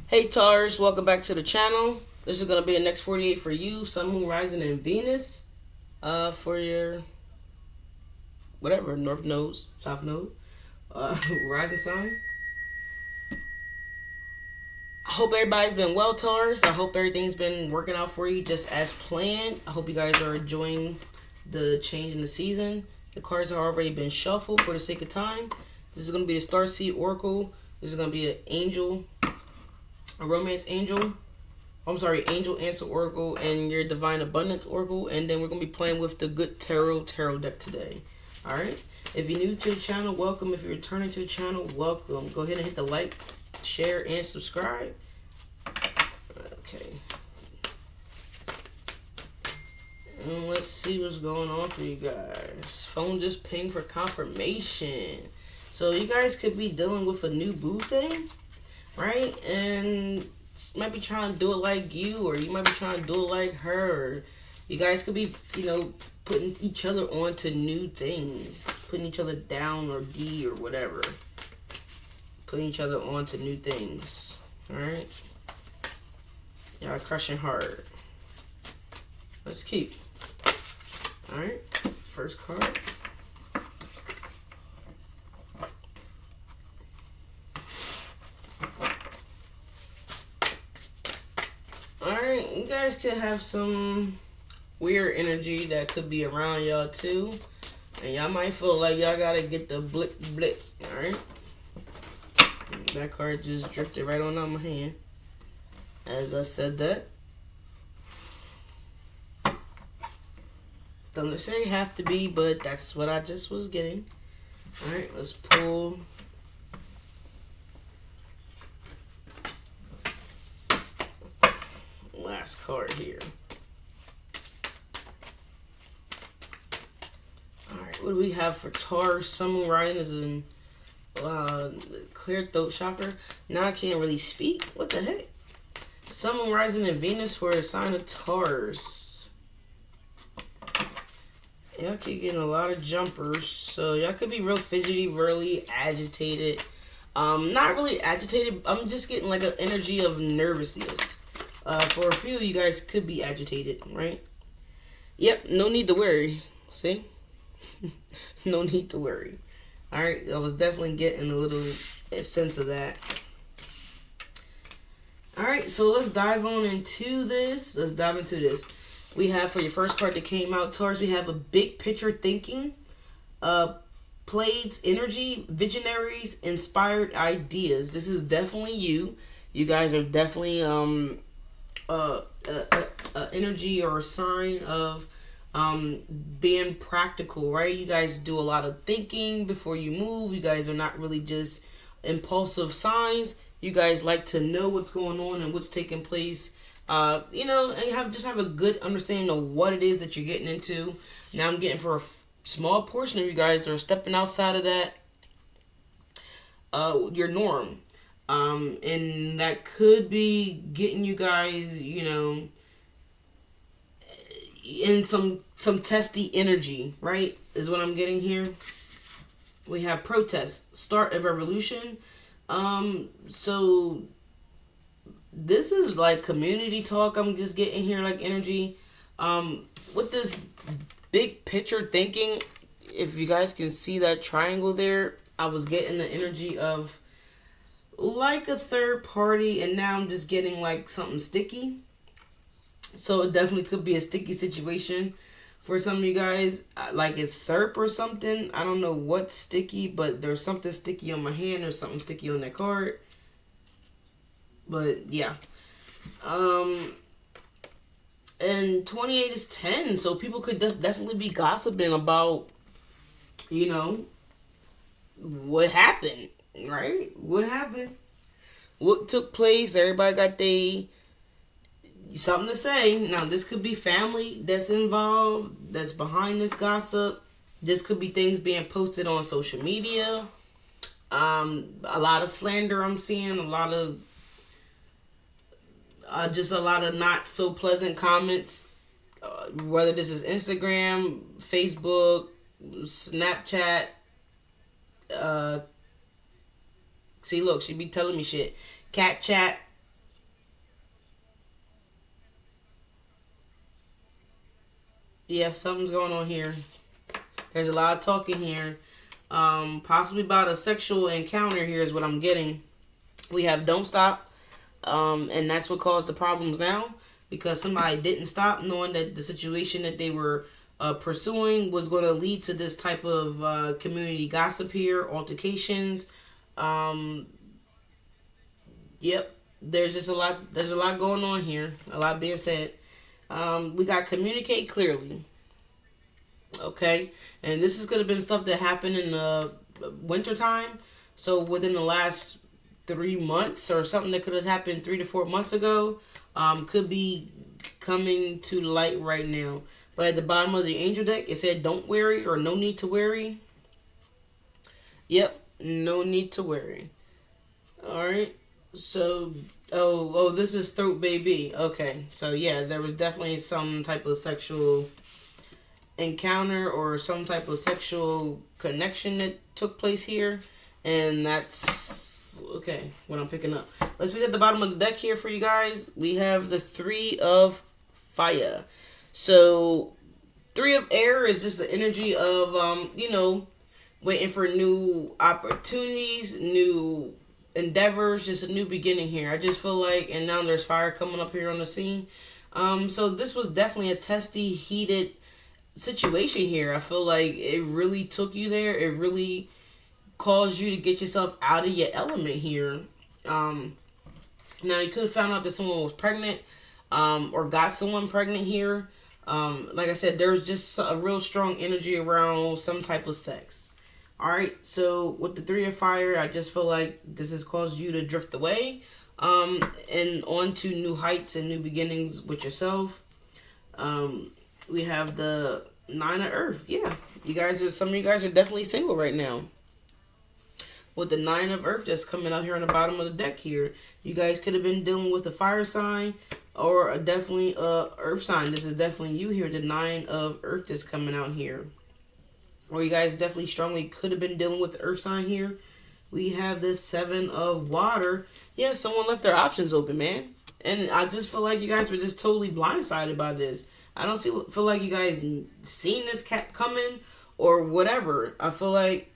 Hey Taurus, welcome back to the channel. This is going to be a next 48 for you, Sun, Moon, Rising, and Venus. For your, whatever, North Node, South Node, Rising sign. I hope everybody's been well, Taurus. I hope everything's been working out for you just as planned. I hope you guys are enjoying the change in the season. The cards have already been shuffled for the sake of time. This is going to be the Starseed Oracle. This is going to be an angel, a romance angel. I'm sorry, Angel Answer Oracle and your Divine Abundance Oracle. And then we're going to be playing with the Good Tarot deck today. Alright? If you're new to the channel, welcome. If you're returning to the channel, welcome. Go ahead and hit the like, share, and subscribe. Okay. And let's see what's going on for you guys. Phone just pinged for confirmation. So you guys could be dealing with a new boo thing, right? And you might be trying to do it like you, or you might be trying to do it like her. You guys could be, putting each other onto new things, putting each other down or D or whatever. Putting each other onto new things. Alright? Y'all crushing hard. Let's keep. Alright? First card. Alright, you guys could have some weird energy that could be around y'all too. And y'all might feel like y'all gotta get the blick. Alright? That card just drifted right on out my hand as I said that. Doesn't necessarily have to be, but that's what I just was getting. Alright, let's pull last card here. Alright, what do we have for Taurus? Sun, Moon, Rising is in clear throat chakra. Now I can't really speak. What the heck? Sun, Moon, Rising, and Venus for a sign of Taurus. Y'all keep getting a lot of jumpers, so y'all could be real fidgety, really agitated. Not really agitated. I'm just getting like an energy of nervousness. For a few of you guys could be agitated, right? Yep, no need to worry. See? No need to worry. Alright, I was definitely getting a little sense of that. Alright, so let's dive on into this. Let's dive into this. We have for your first card that came out, Taurus, we have a big picture thinking, Plaids energy, visionaries, inspired ideas. This is definitely you. You guys are definitely energy or a sign of being practical, right? You guys do a lot of thinking before you move. You guys are not really just impulsive signs. You guys like to know what's going on and what's taking place. And have a good understanding of what it is that you're getting into. Now I'm getting for a small portion of you guys that are stepping outside of that your norm. And that could be getting you guys, in some testy energy, right? Is what I'm getting here. We have protest, start a revolution. So this is like community talk. I'm just getting here like energy. With this big picture thinking, if you guys can see that triangle there, I was getting the energy of like a third party, and now I'm just getting like something sticky. So it definitely could be a sticky situation for some of you guys, like it's syrup or something. I don't know what's sticky, but there's something sticky on my hand or something sticky on that card. But yeah. And 28 is 10, so people could just definitely be gossiping about, what happened, right? What happened? What took place? Everybody got something to say. Now, this could be family that's involved, that's behind this gossip. This could be things being posted on social media. A lot of slander I'm seeing. A lot of not so pleasant comments. Whether this is Instagram, Facebook, Snapchat. See, look, she be telling me shit. Cat chat. Yeah, something's going on here. There's a lot of talking here. Possibly about a sexual encounter here is what I'm getting. We have don't stop. And that's what caused the problems now, because somebody didn't stop, knowing that the situation that they were pursuing was going to lead to this type of community gossip here, altercations. Um, yep, there's just a lot. There's a lot going on here. A lot being said. We got communicate clearly. Okay, and this is going to have been stuff that happened in the winter time. So within the last 3 months, or something that could have happened 3 to 4 months ago, could be coming to light right now. But at the bottom of the angel deck, it said don't worry, or no need to worry. Yep, no need to worry. Alright, so, this is throat baby. Okay, so yeah, there was definitely some type of sexual encounter or some type of sexual connection that took place here. And that's okay, what I'm picking up. Let's read at the bottom of the deck here for you guys. We have the 3 of fire. So 3 of air is just the energy of waiting for new opportunities, new endeavors, just a new beginning here. I just feel like, and now there's fire coming up here on the scene. So this was definitely a testy, heated situation here. I feel like it really took you there. It really caused you to get yourself out of your element here. Now you could have found out that someone was pregnant, or got someone pregnant here. Like I said, there's just a real strong energy around some type of sex. Alright, so with the 3 of fire, I just feel like this has caused you to drift away, and on to new heights and new beginnings with yourself. We have the 9 of earth. Yeah, some of you guys are definitely single right now. With the 9 of earth just coming out here on the bottom of the deck here. You guys could have been dealing with a fire sign, or definitely a earth sign. This is definitely you here. The 9 of earth is coming out here. Or you guys definitely strongly could have been dealing with the earth sign here. We have this 7 of water. Yeah, someone left their options open, man. And I just feel like you guys were just totally blindsided by this. I don't feel like you guys seen this cat coming or whatever. I feel like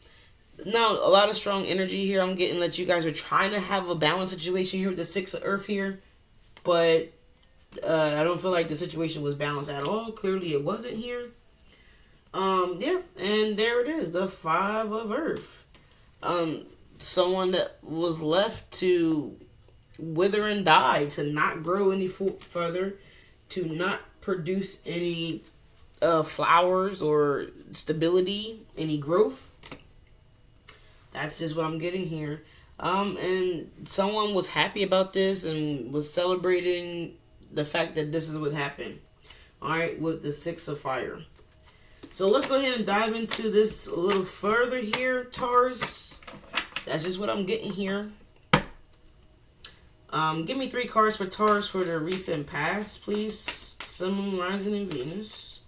now a lot of strong energy here. I'm getting that you guys are trying to have a balanced situation here with the 6 of earth here. But I don't feel like the situation was balanced at all. Clearly it wasn't here. Yeah, and there it is, the 5 of earth. Someone that was left to wither and die, to not grow any further, to not produce any flowers or stability, any growth. That's just what I'm getting here. And someone was happy about this and was celebrating the fact that this is what happened. Alright, with the 6 of fire. So let's go ahead and dive into this a little further here, Taurus. That's just what I'm getting here. Give me 3 cards for Taurus for the recent past, please. Sun, Moon, Rising, and Venus.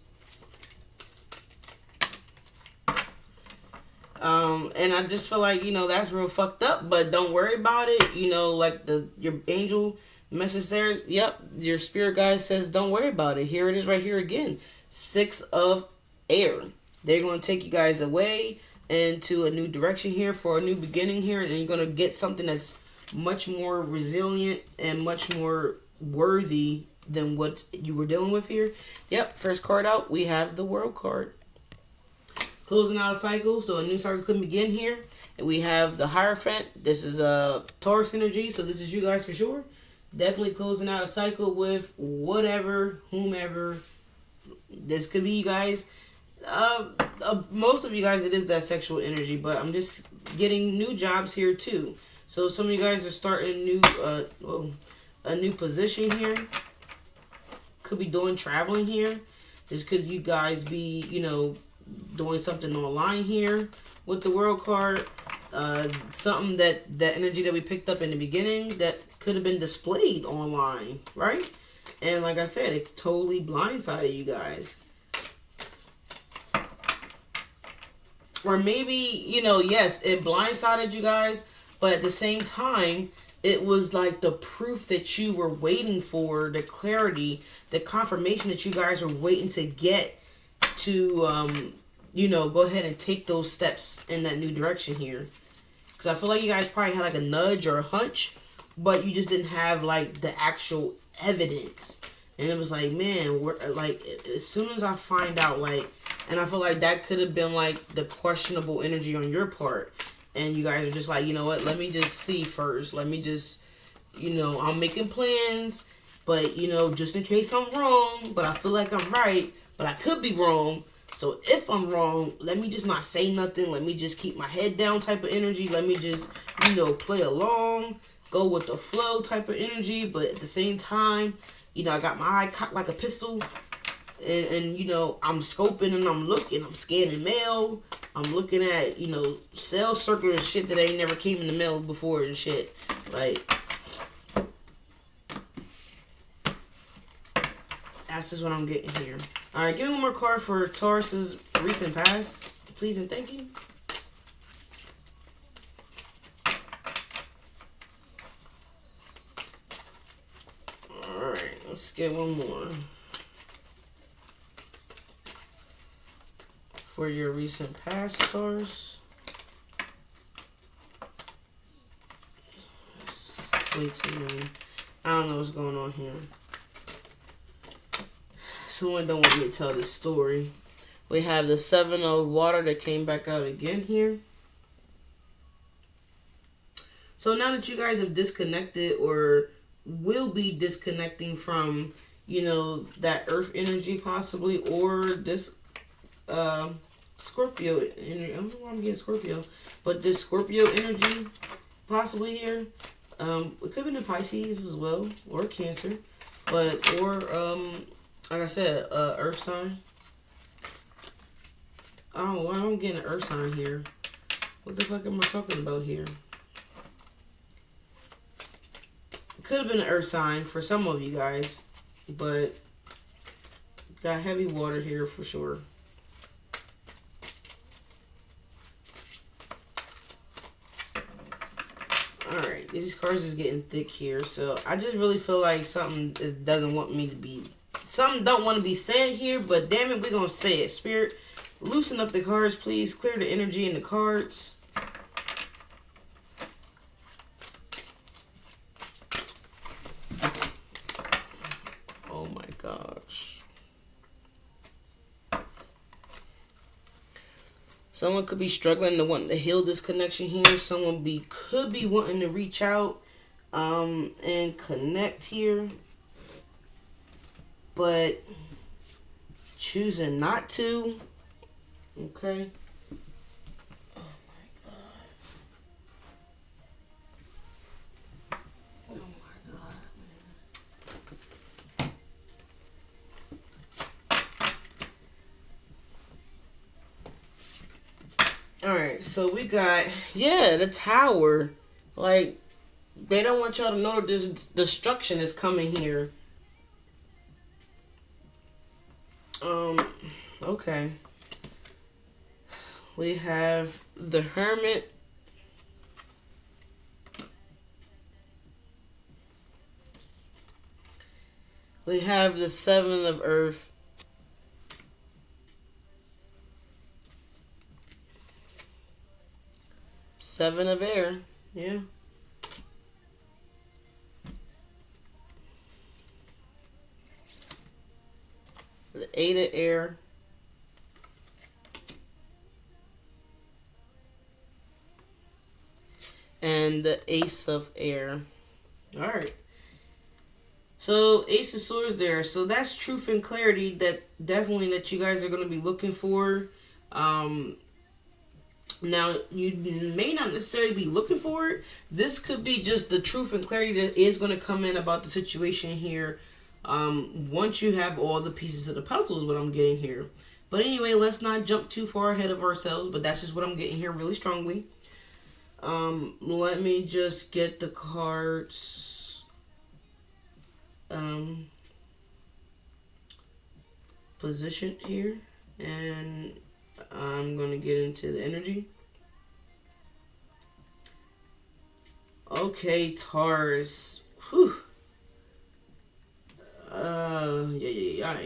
And I just feel like, that's real fucked up, but don't worry about it. Like your angel message there. Yep, your spirit guide says don't worry about it. Here it is right here again. 6 of air. They're going to take you guys away into a new direction here for a new beginning here, and you're going to get something that's much more resilient and much more worthy than what you were dealing with here. Yep, first card out, we have the World card. Closing out a cycle, so a new cycle could begin here. And we have the Hierophant. This is a Taurus energy, so this is you guys for sure. Definitely closing out a cycle with whatever, whomever. This could be you guys. Most of you guys, it is that sexual energy, but I'm just getting new jobs here too. So some of you guys are starting a new position here. Could be doing traveling here. This could you guys be, doing something online here with the World card. Something that energy that we picked up in the beginning that could have been displayed online, right? And like I said, it totally blindsided you guys. Or maybe, yes, it blindsided you guys, but at the same time, it was like the proof that you were waiting for, the clarity, the confirmation that you guys were waiting to get to go ahead and take those steps in that new direction here. Because I feel like you guys probably had like a nudge or a hunch, but you just didn't have like the actual evidence. And it was like, man, we're like, as soon as I find out, like, and I feel like that could have been like the questionable energy on your part. And you guys are just like, you know what, let me just see first. Let me just, I'm making plans, but, just in case I'm wrong, but I feel like I'm right, but I could be wrong. So if I'm wrong, let me just not say nothing. Let me just keep my head down type of energy. Let me just, play along, go with the flow type of energy. But at the same time, I got my eye cocked like a pistol. And I'm scoping and I'm looking. I'm scanning mail. I'm looking at, cell circulars, shit that ain't never came in the mail before and shit. Like, that's just what I'm getting here. Alright, give me one more card for Taurus's recent past. Please and thank you. Alright, let's get one more. For your recent past, Taurus. That's way too many. I don't know what's going on here. Someone don't want me to tell this story. We have the 7 of water that came back out again here. So now that you guys have disconnected or will be disconnecting from, that earth energy possibly, or this Scorpio energy. I don't know why I'm getting Scorpio, but this Scorpio energy possibly here. It could be the Pisces as well, or Cancer, or like I said, earth sign. Oh, why am I getting an earth sign here? What the fuck am I talking about here? It could have been an earth sign for some of you guys, but got heavy water here for sure. Alright, these cards is getting thick here, so I just really feel like something doesn't want me to be... Something don't want to be said here, but damn it, we're going to say it. Spirit, loosen up the cards, please. Clear the energy in the cards. Oh my gosh. Someone could be struggling to want to heal this connection here. Someone could be wanting to reach out and connect here, but choosing not to. Okay. Oh my god. Oh my god. Alright, so we got, the Tower. Like, they don't want y'all to know that this destruction is coming here. Okay. We have the Hermit. We have the 7 of Earth. Seven of Air. Yeah. The 8 of Air. And the Ace of Air. Alright. So, Ace of Swords there. So, that's truth and clarity that definitely that you guys are going to be looking for. Now, you may not necessarily be looking for it. This could be just the truth and clarity that is going to come in about the situation here. Once you have all the pieces of the puzzle is what I'm getting here. But anyway, let's not jump too far ahead of ourselves. But that's just what I'm getting here really strongly. Let me just get the cards positioned here, and I'm gonna get into the energy. Okay, Taurus. Whew. Yeah.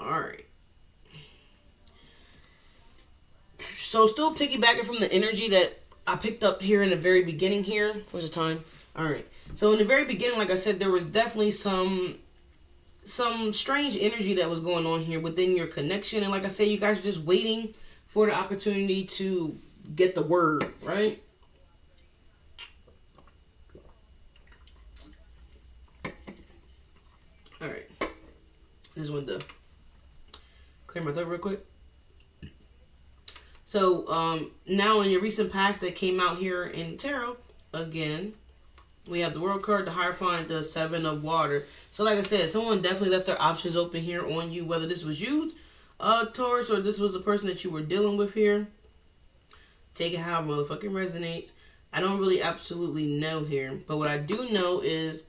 Alright. So still piggybacking from the energy that I picked up here in the very beginning here. What's the time? Alright. So in the very beginning, like I said, there was definitely some strange energy that was going on here within your connection. And like I said, you guys are just waiting for the opportunity to get the word, right? Alright. Just wanted to clear my throat real quick. So, now in your recent past that came out here in Tarot, again, we have the World card, the Hierophant, the Seven of Water. So, like I said, someone definitely left their options open here on you, whether this was you, Taurus, or this was the person that you were dealing with here. Take it how it motherfucking resonates. I don't really absolutely know here. But what I do know is,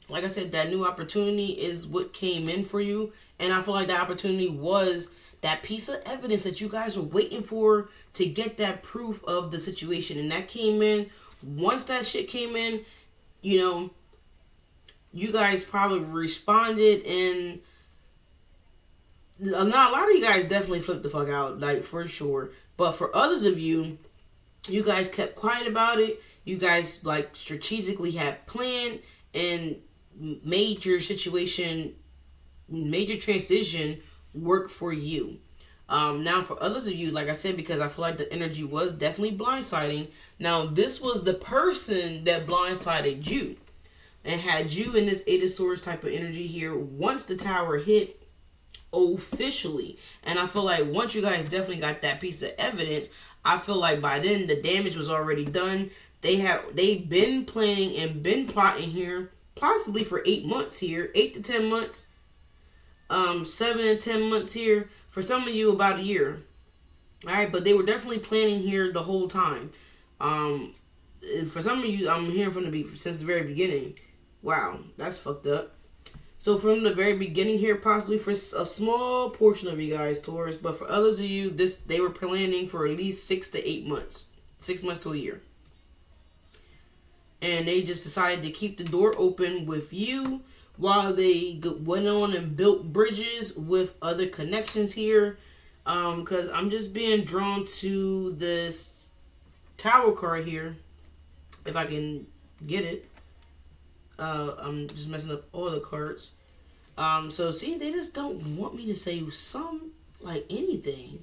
like I said, that new opportunity is what came in for you. And I feel like that opportunity was that piece of evidence that you guys were waiting for to get that proof of the situation. And that came in. Once that shit came in, you know, you guys probably responded, and a lot of you guys definitely flipped the fuck out, like, for sure. But for others of you, you guys kept quiet about it. You guys, like, strategically had planned and made your situation, made your transition work for you. Now for others of you, like I said, because I feel like the energy was definitely blindsiding. Now this was the person that blindsided you and had you in this Eight of Swords type of energy here once the tower hit officially. And I feel like once you guys definitely got that piece of evidence, I feel like by then the damage was already done. They've been planning and been plotting here possibly for 8 months here, 8 to 10 months, 7 to 10 months here. For some of you, about a year. Alright, but they were definitely planning here the whole time. For some of you, I'm hearing from since the very beginning. Wow, that's fucked up. So from the very beginning here, possibly for a small portion of you guys, Taurus, but for others of you, they were planning for at least 6 to 8 months. 6 months to a year. And they just decided to keep the door open with you while they went on and built bridges with other connections here. Because I'm just being drawn to this Tower card here. If I can get it. I'm just messing up all the cards. So see, they just don't want me to say anything.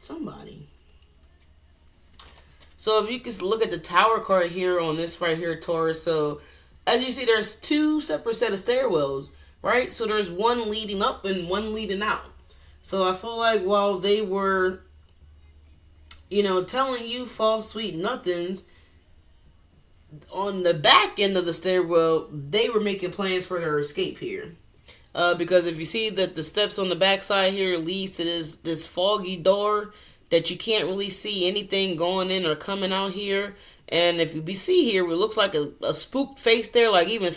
Somebody. So if you can look at the Tower card here on this right here, Taurus. So as you see, there's 2 separate set of stairwells, right? So there's one leading up and one leading out. So I feel like while they were, telling you false sweet nothings, on the back end of the stairwell, they were making plans for their escape here. Because if you see that the steps on the back side here leads to this foggy door that you can't really see anything going in or coming out here. And if you see here, it looks like a spooked face there, like even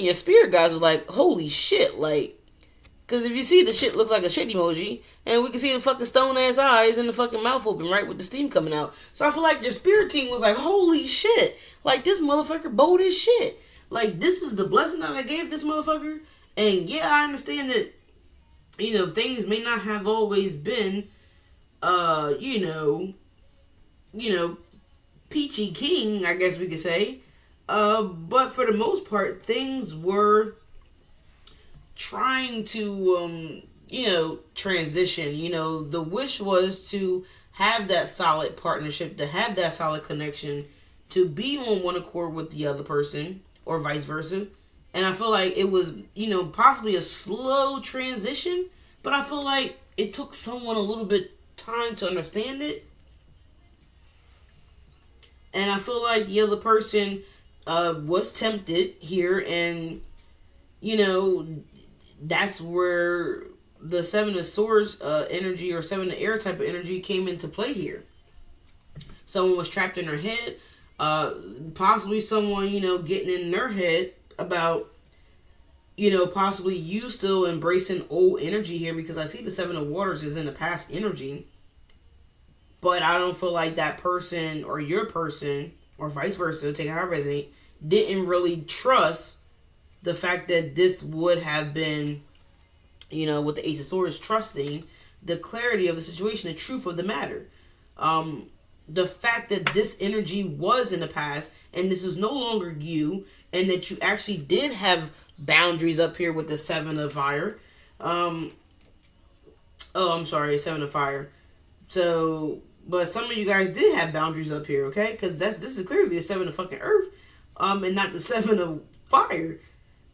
your spirit guys was like, holy shit, like, because if you see, the shit looks like a shit emoji, and we can see the fucking stone ass eyes and the fucking mouth open, right, with the steam coming out. So I feel like your spirit team was like, holy shit, like, this motherfucker bold as shit. Like, this is the blessing that I gave this motherfucker. And yeah, I understand that, things may not have always been, peachy king, I guess we could say. But for the most part, things were trying to, transition. The wish was to have that solid partnership, to have that solid connection, to be on one accord with the other person, or vice versa. And I feel like it was, possibly a slow transition, but I feel like it took someone a little bit time to understand it. And I feel like the other person was tempted here, and that's where the Seven of Swords energy, or Seven of Air type of energy, came into play here. Someone was trapped in their head, possibly someone, getting in their head about, possibly you still embracing old energy here, because I see the Seven of Waters is in the past energy. But I don't feel like that person, or your person, or vice versa, take how I resonate, didn't really trust the fact that this would have been with the Ace of Swords, trusting the clarity of the situation, the truth of the matter. The fact that this energy was in the past and this is no longer you, and that you actually did have boundaries up here with the Seven of Fire. I'm sorry, Seven of Fire. So, but some of you guys did have boundaries up here, okay? Because this is clearly the Seven of fucking Earth, and not the Seven of Fire.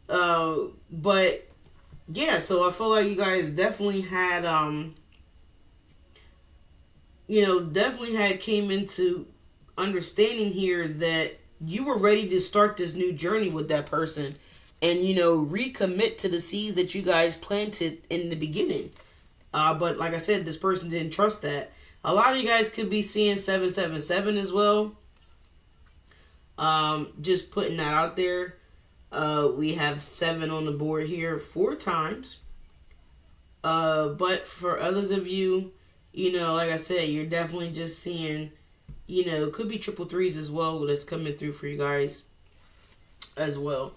But yeah, so I feel like you guys definitely had, definitely had came into understanding here that you were ready to start this new journey with that person, and recommit to the seeds that you guys planted in the beginning. But like I said, this person didn't trust that. A lot of you guys could be seeing 777 as well. Just putting that out there. We have 7 on the board here 4 times. But for others of you, like I said, you're definitely just seeing, could be triple threes as well that's coming through for you guys as well.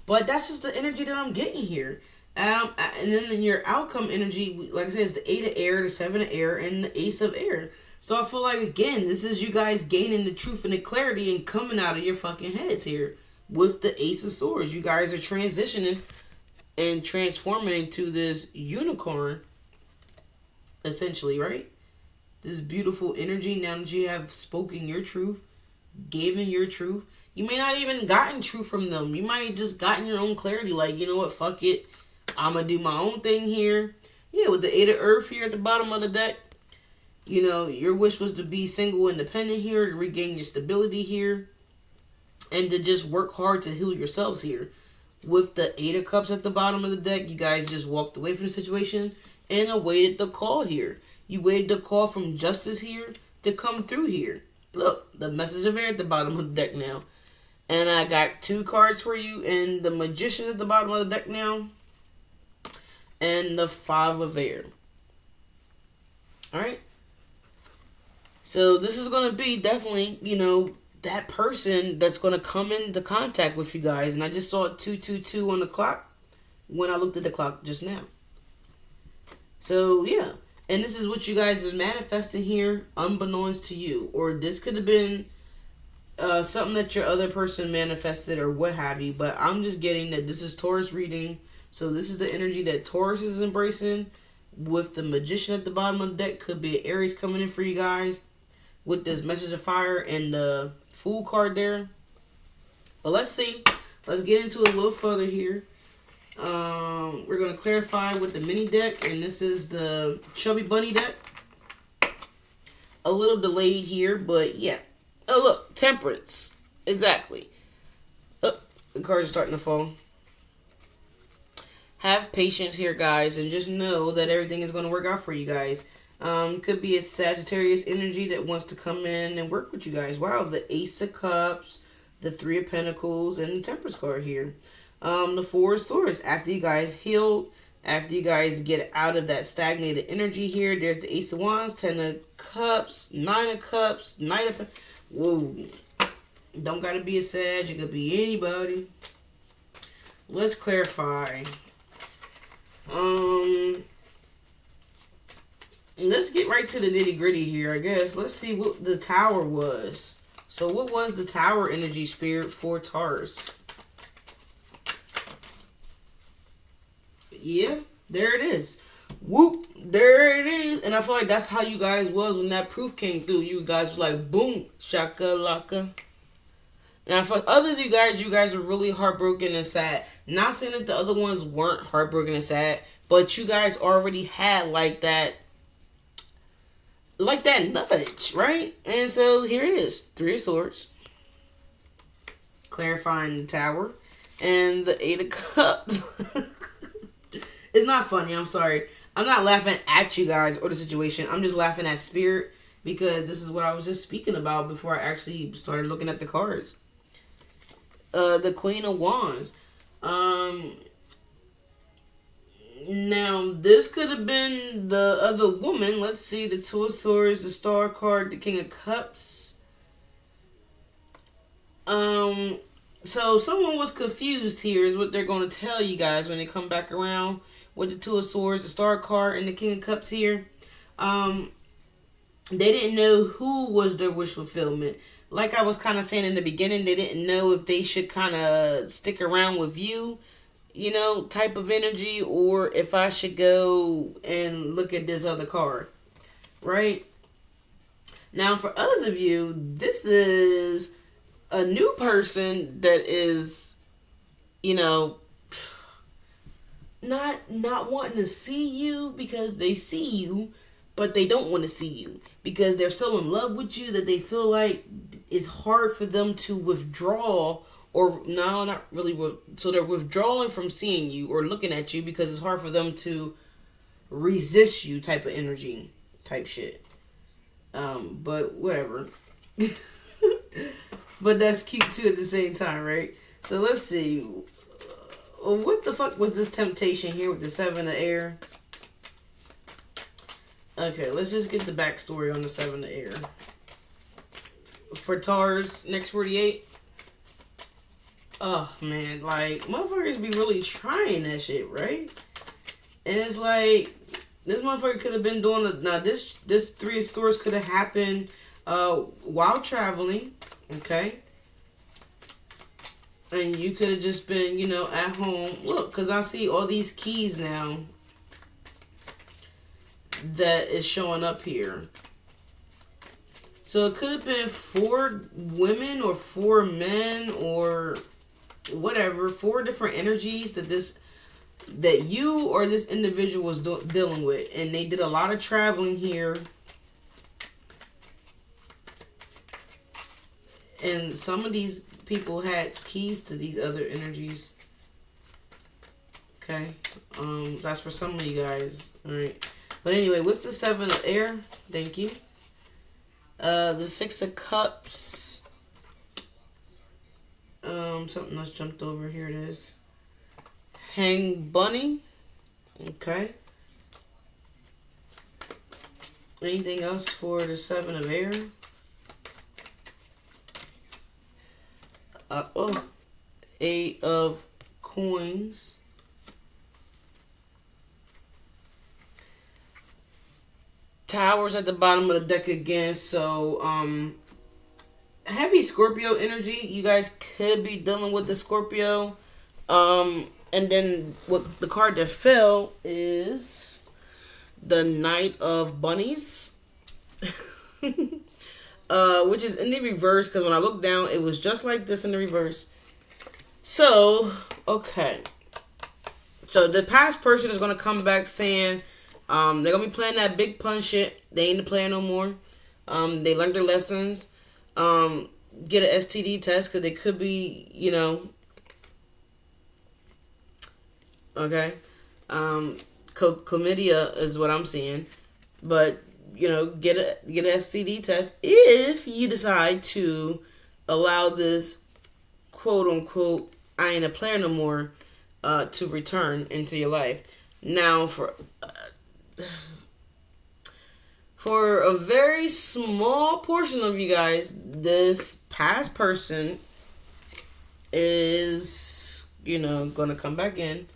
But that's just the energy that I'm getting here. And then in your outcome energy, like I said, it's the 8 of air, the 7 of air, and the Ace of air. So I feel like, again, this is you guys gaining the truth and the clarity and coming out of your fucking heads here with the Ace of Swords. You guys are transitioning and transforming into this unicorn, essentially, right? This beautiful energy, now that you have spoken your truth, given your truth. You may not even gotten truth from them. You might have just gotten your own clarity, like, you know what, fuck it. I'm going to do my own thing here. Yeah, with the 8 of Earth here at the bottom of the deck. Your wish was to be single, independent here, to regain your stability here, and to just work hard to heal yourselves here. With the 8 of Cups at the bottom of the deck, you guys just walked away from the situation and awaited the call here. You waited the call from justice here to come through here. Look, the Message of Air at the bottom of the deck now. And I got 2 cards for you, and the Magician at the bottom of the deck now. And the 5 of air. Alright? So this is going to be definitely, that person that's going to come into contact with you guys. And I just saw 222 on the clock when I looked at the clock just now. So, yeah. And this is what you guys is manifesting here, unbeknownst to you. Or this could have been something that your other person manifested or what have you. But I'm just getting that this is Taurus reading. So this is the energy that Taurus is embracing. With the Magician at the bottom of the deck, could be an Aries coming in for you guys. With this Message of Fire and the Fool card there. But let's see. Let's get into it a little further here. We're going to clarify with the mini deck. And this is the Chubby Bunny deck. A little delayed here, but yeah. Oh, look. Temperance. Exactly. Oh, the cards are starting to fall. Have patience here, guys, and just know that everything is going to work out for you guys. Could be a Sagittarius energy that wants to come in and work with you guys. Wow, the Ace of Cups, the 3 of Pentacles, and the Temperance card here. The 4 of Swords. After you guys heal, after you guys get out of that stagnated energy here, there's the Ace of Wands, 10 of Cups, 9 of Cups, Knight of... Whoa. Don't got to be a Sag. It could be anybody. Let's clarify. Let's get right to the nitty gritty here, I guess. Let's see what the Tower was. So what was the Tower energy, Spirit, for Taurus? Yeah, there it is. Whoop, there it is. And I feel like that's how you guys was when that proof came through. You guys was like, boom, shakalaka. And I feel like others, you guys were really heartbroken and sad. Not saying that the other ones weren't heartbroken and sad, but you guys already had like that nudge, right? And so here it is. 3 of Swords. Clarifying the Tower. And the 8 of Cups. It's not funny, I'm sorry. I'm not laughing at you guys or the situation. I'm just laughing at Spirit because this is what I was just speaking about before I actually started looking at the cards. The Queen of Wands. Now, this could have been the other woman. Let's see. The 2 of Swords, the Star card, the King of Cups. So someone was confused here is what they're going to tell you guys when they come back around with the Two of Swords, the Star card, and the King of Cups here. They didn't know who was their wish fulfillment. Like I was kind of saying in the beginning, they didn't know if they should kind of stick around with you, you know, type of energy, or if I should go and look at this other card, right? Now, for others of you, this is a new person that is, you know, not wanting to see you because they see you, but they don't want to see you because they're so in love with you that they feel like it's hard for them to withdraw, or no, not really. So they're withdrawing from seeing you or looking at you because it's hard for them to resist you, type of energy, type shit. But whatever. But that's cute too at the same time, right? So let's see. What the fuck was this temptation here with the Seven of Air? Okay, let's just get the backstory on the Seven of Air. For Taurus Nxt 48. Oh, man. Like, motherfuckers be really trying that shit, right? And it's like, this motherfucker could have been doing it. Now, this Three of Swords could have happened while traveling, okay? And you could have just been, you know, at home. Look, because I see all these keys now that is showing up here. So it could have been 4 women or 4 men or whatever. 4 different energies that you or this individual was dealing with. And they did a lot of traveling here. And some of these people had keys to these other energies. Okay. That's for some of you guys. Alright. But anyway, what's the Seven of Air? Thank you. The Six of Cups. Something else jumped over. Here it is. Hang Bunny. Okay. Anything else for the Seven of Air? Eight of Coins. Towers at the bottom of the deck again. So, heavy Scorpio energy. You guys could be dealing with the Scorpio. And then what the card that fell is the Knight of Bunnies. Which is in the reverse, because when I looked down, it was just like this in the reverse. So, okay. So the past person is going to come back saying, they're going to be playing that big pun shit. They ain't the player no more. They learned their lessons. Get an STD test, because they could be, you know, okay. Chlamydia is what I'm seeing. But, you know, get an STD test if you decide to allow this quote unquote I ain't a player no more to return into your life. Now for a very small portion of you guys, this past person is, you know, gonna come back in.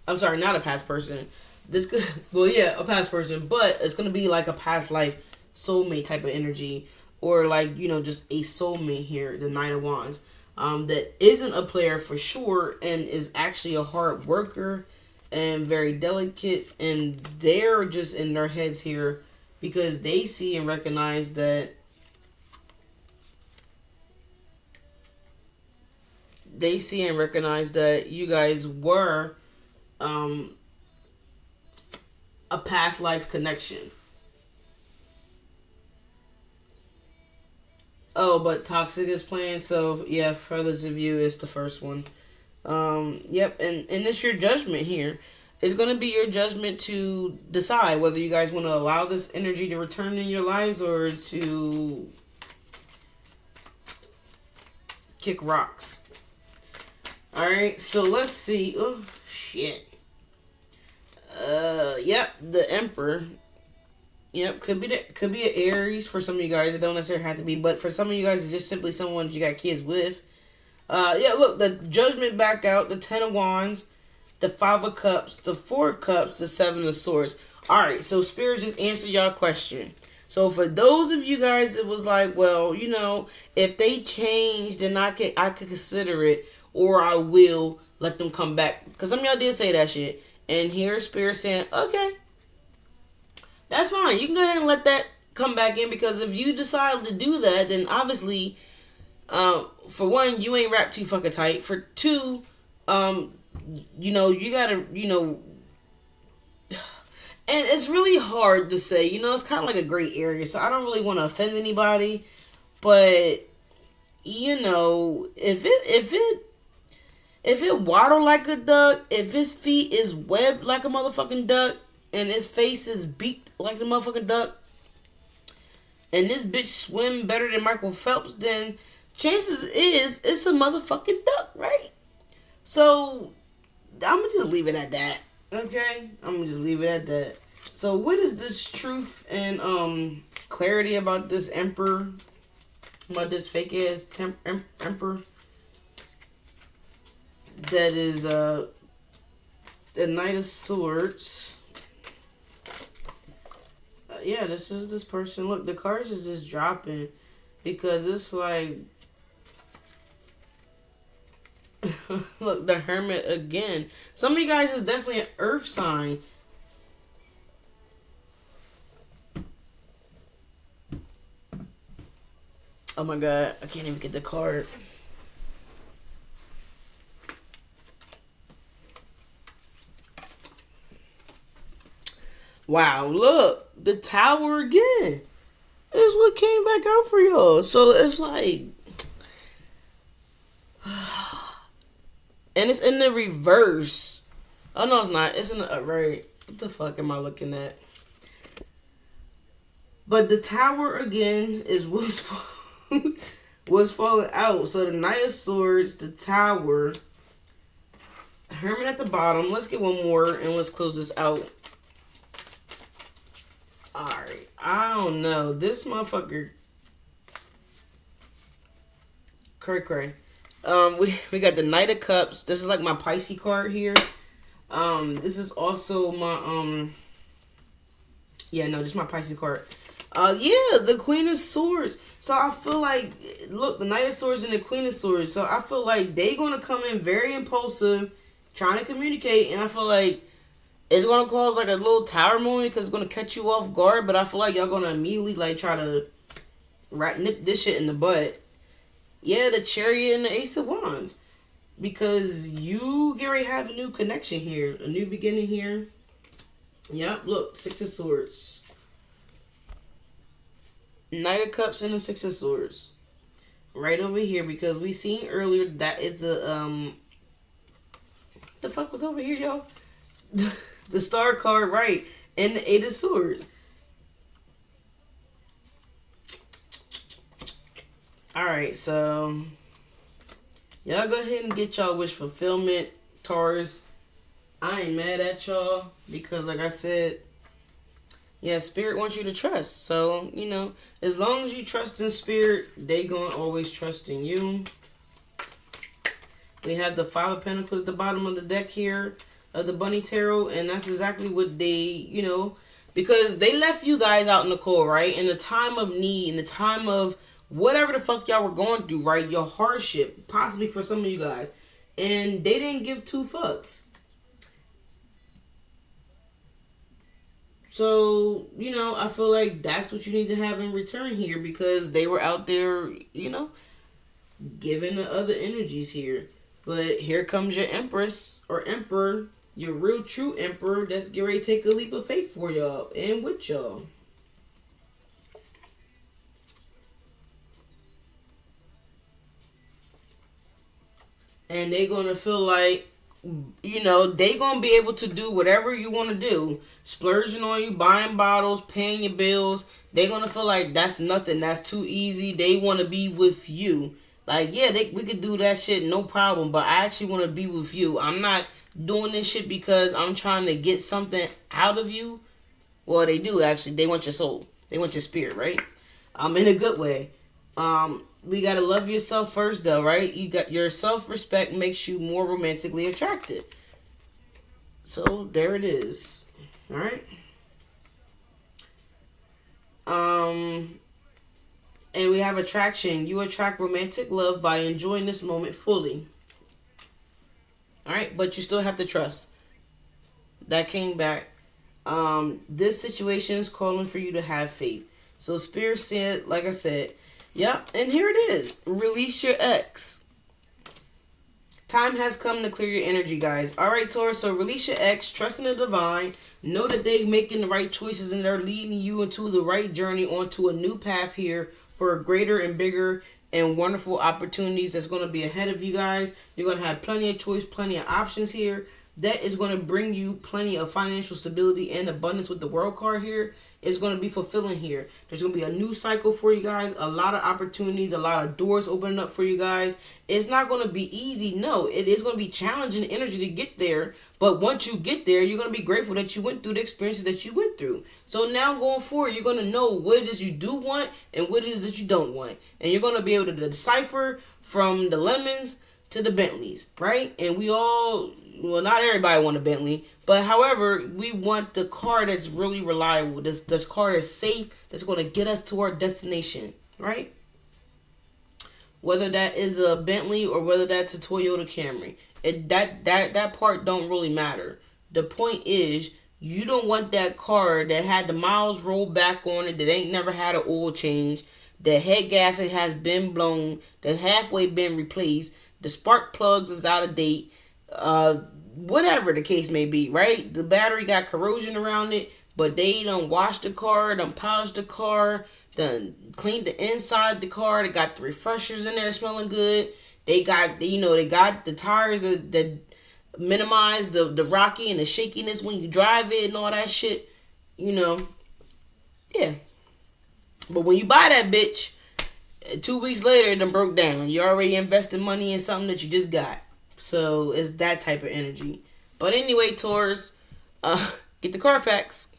I'm sorry, not a past person. This could, well, yeah, a past person, but it's gonna be like a past life soulmate type of energy, or like, you know, just a soulmate here, the Nine of Wands, that isn't a player for sure and is actually a hard worker and very delicate, and they're just in their heads here because they see and recognize that you guys were a past life connection. Oh, but Toxic is playing, so yeah, for those of you, it's the first one. Yep, and it's your judgment here. It's going to be your judgment to decide whether you guys want to allow this energy to return in your lives or to kick rocks. Alright, so let's see. Oh, shit. Yep, the Emperor. Yep, could be an Aries for some of you guys. It don't necessarily have to be, but for some of you guys, it's just simply someone you got kids with. Yeah, look, the Judgment back out, the Ten of Wands. the Five of Cups, the Four of Cups, the Seven of Swords. Alright, so Spirit just answered y'all question. So for those of you guys that was like, well, you know, if they change, then I could consider it, or I will let them come back. Because some of y'all did say that shit. And here Spirit saying, okay, that's fine. You can go ahead and let that come back in, because if you decide to do that, then obviously, for one, you ain't wrapped too fucking tight. For two, you know, you gotta, you know, and it's really hard to say, you know, it's kind of like a gray area, so I don't really want to offend anybody, but, you know, if it waddle like a duck, if his feet is webbed like a motherfucking duck, and his face is beaked like the motherfucking duck, and this bitch swim better than Michael Phelps, then chances is it's a motherfucking duck, right? So, I'm gonna just leave it at that. Okay? I'm gonna just leave it at that. So what is this truth and clarity about this emperor? About this fake ass emperor? That is the Knight of Swords. Yeah, this is this person. Look, the cards is just dropping. Because it's like... Look, the Hermit again. Some of you guys is definitely an earth sign. Oh my god, I can't even get the card. Wow, look, the Tower again. Is what came back out for y'all. So it's like... And it's in the reverse. Oh, no, it's not. It's in the upright. What the fuck am I looking at? But the Tower, again, is what's falling out. So the Knight of Swords, the Tower, Hermit at the bottom. Let's get one more and let's close this out. Alright. I don't know. This motherfucker... Cray. We got the Knight of Cups. This is like my Pisces card here. This is also my yeah, no, this is my Pisces card. Yeah, the Queen of Swords. So I feel like, look, the Knight of Swords and the Queen of Swords. So I feel like they gonna come in very impulsive, trying to communicate, and I feel like it's gonna cause like a little tower moment because it's gonna catch you off guard. But I feel like y'all gonna immediately like try to nip this shit in the butt. Yeah, the Chariot and the Ace of Wands. Because you get ready to have a new connection here. A new beginning here. Yep, look. Six of Swords. Knight of Cups and the Six of Swords. Right over here. Because we seen earlier that is the... the fuck was over here, y'all? The Star card, right. And the Eight of Swords. Alright, so y'all go ahead and get y'all wish fulfillment, Taurus. I ain't mad at y'all because, like I said, yeah, Spirit wants you to trust. So, you know, as long as you trust in Spirit, they gonna always trust in you. We have the Five of Pentacles at the bottom of the deck here of the Bunny Tarot, and that's exactly what they, you know, because they left you guys out in the cold, right? In the time of need, in the time of whatever the fuck y'all were going through, right? Your hardship, possibly for some of you guys. And they didn't give two fucks. So, you know, I feel like that's what you need to have in return here, because they were out there, you know, giving the other energies here. But here comes your Empress or Emperor, your real true Emperor that's getting ready to take a leap of faith for y'all and with y'all. And they're going to feel like, you know, they going to be able to do whatever you want to do. Splurging on you, buying bottles, paying your bills. They're going to feel like that's nothing. That's too easy. They want to be with you. Like, yeah, we could do that shit, no problem. But I actually want to be with you. I'm not doing this shit because I'm trying to get something out of you. Well, they do, actually. They want your soul. They want your spirit, right? In a good way. We gotta love yourself first, though, right? You got your self-respect makes you more romantically attracted. So there it is. All right. Um, and we have attraction. You attract romantic love by enjoying this moment fully. All right, but you still have to trust. That came back. This situation is calling for you to have faith. So Spirit said, like I said, yep. And here it is. Release your ex. Time has come to clear your energy, guys. All right, Taurus. So release your ex. Trust in the divine. Know that they're making the right choices and they're leading you into the right journey onto a new path here for greater and bigger and wonderful opportunities that's going to be ahead of you guys. You're going to have plenty of choice, plenty of options here. That is going to bring you plenty of financial stability and abundance with the World card here. It's going to be fulfilling here. There's going to be a new cycle for you guys. A lot of opportunities, a lot of doors opening up for you guys. It's not going to be easy. No, it is going to be challenging energy to get there. But once you get there, you're going to be grateful that you went through the experiences that you went through. So now going forward, you're going to know what it is you do want and what it is that you don't want. And you're going to be able to decipher from the lemons to the Bentleys, right? And we all, well, not everybody want a Bentley, but however, we want the car that's really reliable, this car that's safe, that's going to get us to our destination, right? Whether that is a Bentley or whether that's a Toyota Camry, that part don't really matter. The point is, you don't want that car that had the miles rolled back on it, that ain't never had an oil change, the head gasket has been blown, that halfway been replaced, the spark plugs is out of date, whatever the case may be, right? The battery got corrosion around it, but they done washed the car, done polished the car, done cleaned the inside the car. They got the refreshers in there smelling good. They got, they got the tires that minimize the rocky and the shakiness when you drive it and all that shit. Yeah. But when you buy that bitch, 2 weeks later, it done broke down. You already invested money in something that you just got. So, it's that type of energy. But anyway, Taurus, get the Car Fzt.